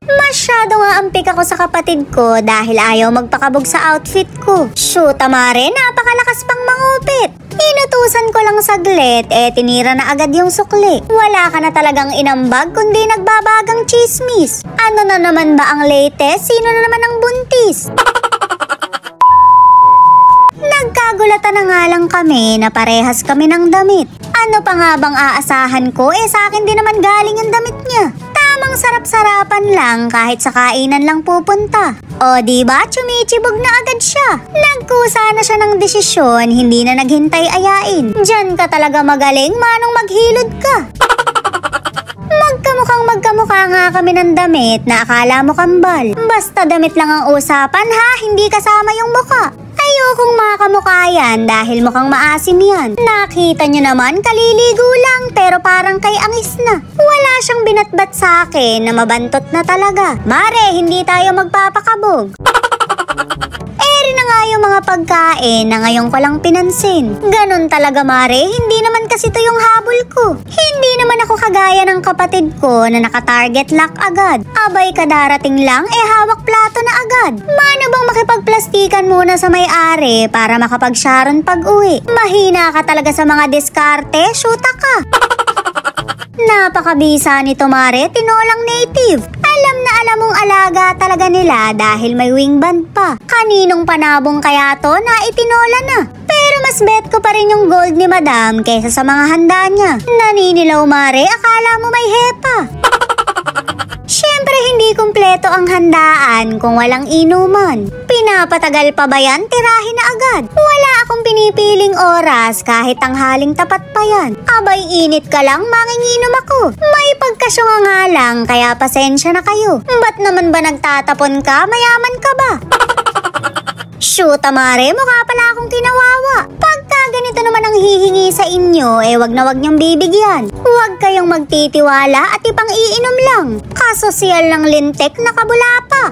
Masyado nga ampik ako sa kapatid ko dahil ayaw magpakabog sa outfit ko. Shoot, mare, napakalakas pang mangupit. Inutusan ko lang saglit, tinira na agad yung sukli. Wala ka na talagang inambag kundi nagbabagang chismis. Ano na naman ba ang latest? Sino na naman ang buntis? Nagkagulatan na nga lang kami na parehas kami ng damit. Ano pa nga bang aasahan ko? Sa akin din naman galing ang damit niya. Tamang sarap-sarapan lang kahit sa kainan lang pupunta. O diba, chumichibog na agad siya. Nagkusa na siya ng desisyon, hindi na naghintay ayain. Diyan ka talaga magaling, manong maghilod ka. Magkamukha nga kami ng damit na akala mo kambal. Basta damit lang ang usapan ha, hindi kasama yung muka. Ayokong makamukha yan dahil mukhang maasim yan. Nakita nyo naman, kaliligo lang pero parang kay angis na. Wala siyang binatbat sa akin na mabantot na talaga. Mare, hindi tayo magpapakabog. Eri na nga yung mga pagkain na ngayon ko lang pinansin. Ganon talaga mare, hindi naman kasi to yung habol ko. Hindi naman ako kagaya ng kapatid ko na naka-target lock agad. Abay kadarating lang, hawak plato na agad. Mano bang makipagplastikan muna sa may-ari para makapag-sharon pag-uwi? Mahina ka talaga sa mga diskarte, shoota ka. Napakabisa nito mare, tinolang native. Alam na alam mong alaga talaga nila dahil may wingband pa. Kaninong panabong kaya to na itinola na? Pero mas bet ko pa rin yung gold ni madam kaysa sa mga handa niya. Naninilaw mare, akala mo may hepa. Siyempre hindi kumpleto ang handaan kung walang inuman. Pinapatagal pa ba yan? Tirahin na agad. Wala akong pinipiling oras kahit tanghaling tapat pa yan. Abay init ka lang, manginginom ako. May pagkasyunga nga lang kaya pasensya na kayo. Ba't naman ba nagtatapon ka? Mayaman ka ba? Shoot, mare, mukha pala akong kinawawa. Pagka ganito naman ang hihingi sa inyo, wag na wag niyong bibigyan. Huwag kayong magtitiwala at ipang-iinom lang. Kasosyal ng lintek na kabula pa.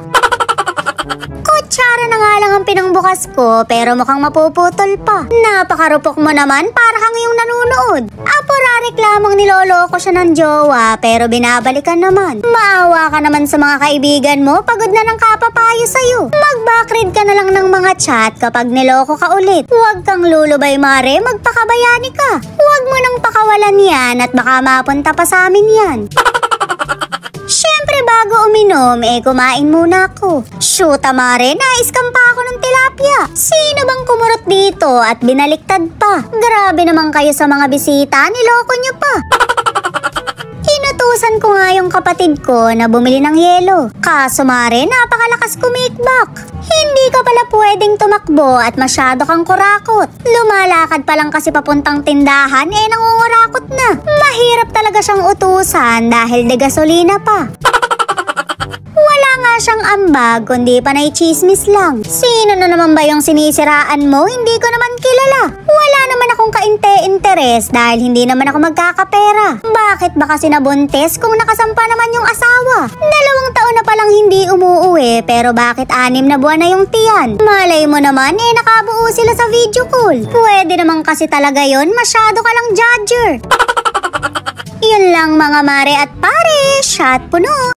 Kutsara na nga lang ang pinangbukas ko pero mukhang mapuputol pa. Napakarupok mo naman, para kang yung nanonood. Apora reklamong niloloko siya ng jowa pero binabalikan naman. Maawa ka naman sa mga kaibigan mo, pagod na ng kapapayo sa'yo. Mag-backread ka na lang ng mga chat kapag niloko ka ulit. Huwag kang lulubay mare, magpakabayani ka. Huwag mo nang pakawalan yan at baka mapunta pa sa amin yan. Siyempre bago uminom, kumain muna ako. Shoot, mare, naiskam pa ako ng tilapia. Sino bang kumurot dito at binaliktad pa? Grabe naman kayo sa mga bisita, niloko nyo pa. Inutusan ko nga yung kapatid ko na bumili ng yelo. Kaso mare, napakalakas kumikbak. Hindi ka pala pwedeng tumakbo at masyado kang kurakot. Lumalakad pa lang kasi papuntang tindahan, nangungurakot na. Mahirap talaga siyang utusan dahil de gasolina pa. Wala nga siyang ambag kundi panay chismis lang. Sino na naman ba yung sinisiraan mo? Hindi ko naman kilala. Wala naman akong kainte-interes dahil hindi naman ako magkakapera. Bakit ba kasi nabuntis kung nakasampa naman yung asawa? 2 taon na palang hindi umuuwi pero bakit 6 na buwan na yung tiyan? Malay mo naman nakabuo sila sa video call. Pwede naman kasi talaga yon, masyado ka lang judger. Yun lang mga mare at pare, shot puno.